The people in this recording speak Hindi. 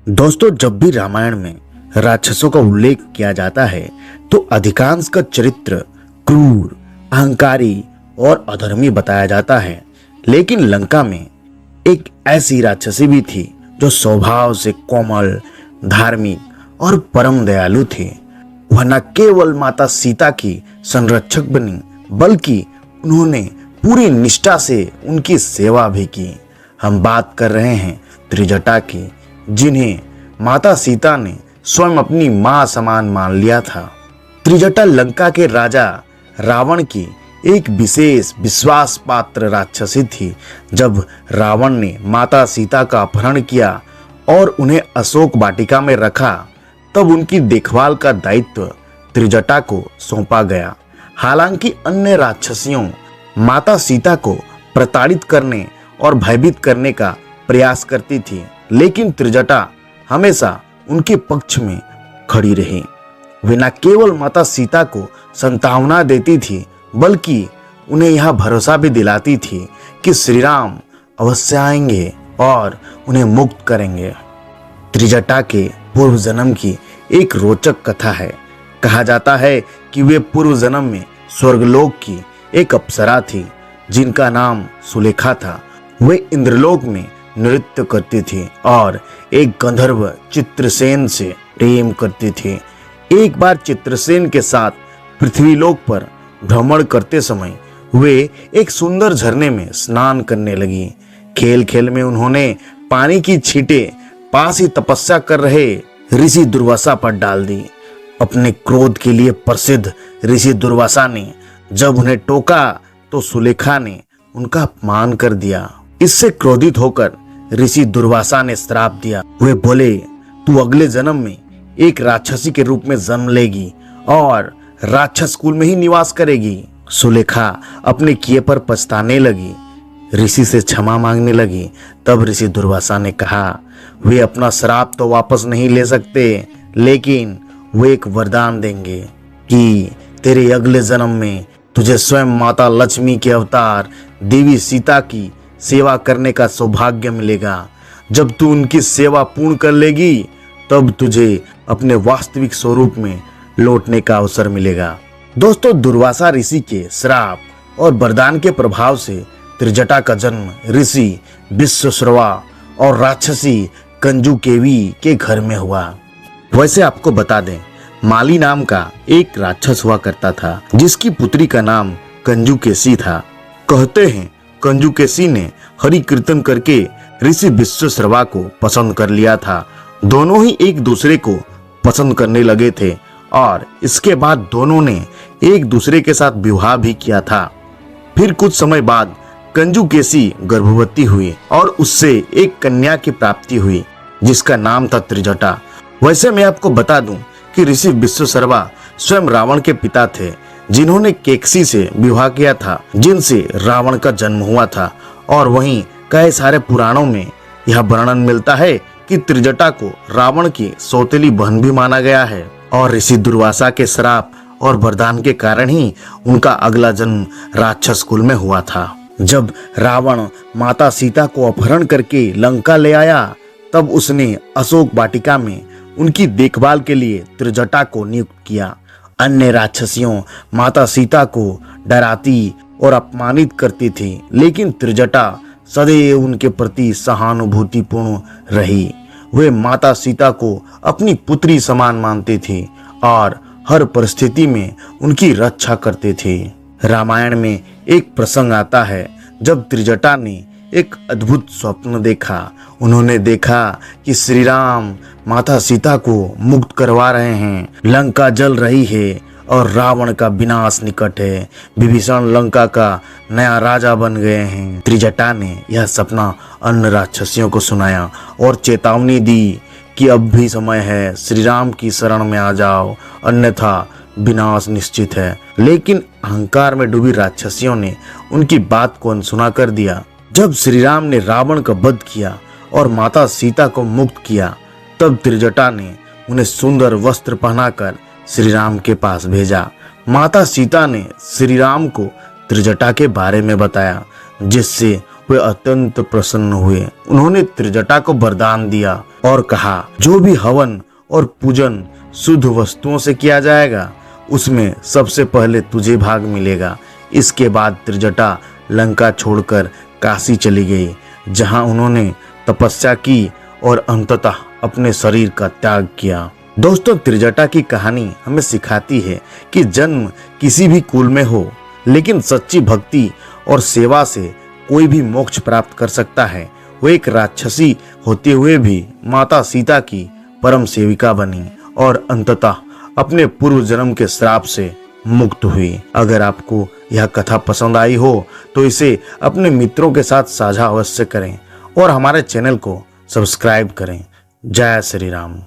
दोस्तों, जब भी रामायण में राक्षसों का उल्लेख किया जाता है तो अधिकांश का चरित्र क्रूर, अहंकारी और अधर्मी बताया जाता है। लेकिन लंका में एक ऐसी राक्षसी भी थी जो स्वभाव से कोमल, धार्मिक और परम दयालु थी। वह न केवल माता सीता की संरक्षक बनी बल्कि उन्होंने पूरी निष्ठा से उनकी सेवा भी की। हम बात कर रहे हैं त्रिजटा की, जिन्हें माता सीता ने स्वयं अपनी मां समान मान लिया था। त्रिजटा लंका के राजा रावण की एक विशेष विश्वास पात्र राक्षसी थी। जब रावण ने माता सीता का अपहरण किया और उन्हें अशोक वाटिका में रखा, तब उनकी देखभाल का दायित्व त्रिजटा को सौंपा गया। हालांकि अन्य राक्षसियों माता सीता को प्रताड़ित करने और भयभीत करने का प्रयास करती थी, लेकिन त्रिजटा हमेशा उनके पक्ष में खड़ी रही। वे न केवल माता सीता को सांत्वना देती थी बल्कि उन्हें यह भरोसा भी दिलाती थी कि श्री राम अवश्य आएंगे और उन्हें मुक्त करेंगे। त्रिजटा के पूर्व जन्म की एक रोचक कथा है। कहा जाता है कि वे पूर्व जन्म में स्वर्गलोक की एक अप्सरा थी जिनका नाम सुलेखा था। वे इंद्रलोक में नृत्य करती थी और एक गंधर्व चित्रसेन से प्रेम करती थी। एक बार चित्रसेन के साथ पृथ्वीलोक पर भ्रमण करते समय वे एक सुंदर झरने में स्नान करने लगी। खेल खेल में उन्होंने पानी की छींटें पास ही तपस्या कर रहे ऋषि दुर्वासा पर डाल दी। अपने क्रोध के लिए प्रसिद्ध ऋषि दुर्वासा ने जब उन्हें टोका तो सुलेखा ने उनका अपमान कर दिया। इससे क्रोधित होकर ऋषि दुर्वासा ने श्राप दिया। वे बोले, तू अगले जन्म में एक राक्षसी के रूप में जन्म लेगी और राक्षस कुल में ही निवास करेगी। सुलेखा अपने किए पर पछताने लगी, ऋषि से क्षमा मांगने लगी। तब ऋषि दुर्वासा ने कहा, वे अपना श्राप तो वापस नहीं ले सकते, लेकिन वे एक वरदान देंगे कि तेरे अगले जन्म में तुझे स्वयं माता लक्ष्मी के अवतार देवी सीता की सेवा करने का सौभाग्य मिलेगा। जब तू उनकी सेवा पूर्ण कर लेगी तब तुझे अपने वास्तविक स्वरूप में लौटने का अवसर मिलेगा। दोस्तों, दुर्वासा ऋषि के श्राप और वरदान के प्रभाव से त्रिजटा का जन्म ऋषि विश्वश्रवा और राक्षसी कंजुकेवी के घर में हुआ। वैसे आपको बता दें, माली नाम का एक राक्षस हुआ करता था जिसकी पुत्री का नाम कंजुकेसी था। कहते हैं कंजुकेसी ने हरि कीर्तन करके ऋषि विश्वश्रवा को पसंद कर लिया था। दोनों ही एक दूसरे को पसंद करने लगे थे और इसके बाद दोनों ने एक दूसरे के साथ विवाह भी किया था। फिर कुछ समय बाद कंजुकेसी गर्भवती हुई और उससे एक कन्या की प्राप्ति हुई जिसका नाम था त्रिजटा। वैसे मैं आपको बता दूं कि ऋषि विश्वश्रवा स्वयं रावण के पिता थे, जिन्होंने केकसी से विवाह किया था, जिनसे रावण का जन्म हुआ था। और वहीं कई सारे पुराणों में यह वर्णन मिलता है कि त्रिजटा को रावण की सौतेली बहन भी माना गया है और ऋषि दुर्वासा के श्राप और वरदान के कारण ही उनका अगला जन्म राक्षस कुल में हुआ था। जब रावण माता सीता को अपहरण करके लंका ले आया, तब उसने अशोक वाटिका में उनकी देखभाल के लिए त्रिजटा को नियुक्त किया। अन्य राक्षसियों माता सीता को डराती और अपमानित करती थी, लेकिन त्रिजटा सदैव उनके प्रति सहानुभूतिपूर्ण रही। वे माता सीता को अपनी पुत्री समान मानती थी और हर परिस्थिति में उनकी रक्षा करती थी। रामायण में एक प्रसंग आता है जब त्रिजटा ने एक अद्भुत स्वप्न देखा। उन्होंने देखा कि श्री राम माता सीता को मुक्त करवा रहे हैं, लंका जल रही है और रावण का विनाश निकट है, विभीषण लंका का नया राजा बन गए हैं। त्रिजटा ने यह सपना अन्य राक्षसियों को सुनाया और चेतावनी दी कि अब भी समय है, श्री राम की शरण में आ जाओ, अन्यथा विनाश निश्चित है। लेकिन अहंकार में डूबी राक्षसियों ने उनकी बात को अनसुना कर दिया। जब श्री राम ने रावण का वध किया और माता सीता को मुक्त किया, तब त्रिजटा ने उन्हें सुंदर वस्त्र पहनाकर श्री राम के पास भेजा। माता सीता ने श्री राम को त्रिजटा के बारे में बताया, जिससे वे अत्यंत प्रसन्न हुए। उन्होंने त्रिजटा को वरदान दिया और कहा, जो भी हवन और पूजन शुद्ध वस्तुओं से किया जाएगा उसमें सबसे पहले तुझे भाग मिलेगा। इसके बाद त्रिजटा लंका छोड़कर काशी चली गई, जहां उन्होंने तपस्या की और अंततः अपने शरीर का त्याग किया। दोस्तों, त्रिजटा की कहानी हमें सिखाती है कि जन्म किसी भी कुल में हो, लेकिन सच्ची भक्ति और सेवा से कोई भी मोक्ष प्राप्त कर सकता है। वो एक राक्षसी होते हुए भी माता सीता की परम सेविका बनी और अंततः अपने पूर्व जन्म के श्राप से मुक्त हुई। अगर आपको यह कथा पसंद आई हो तो इसे अपने मित्रों के साथ साझा अवश्य करें और हमारे चैनल को सब्सक्राइब करें। जय श्री राम।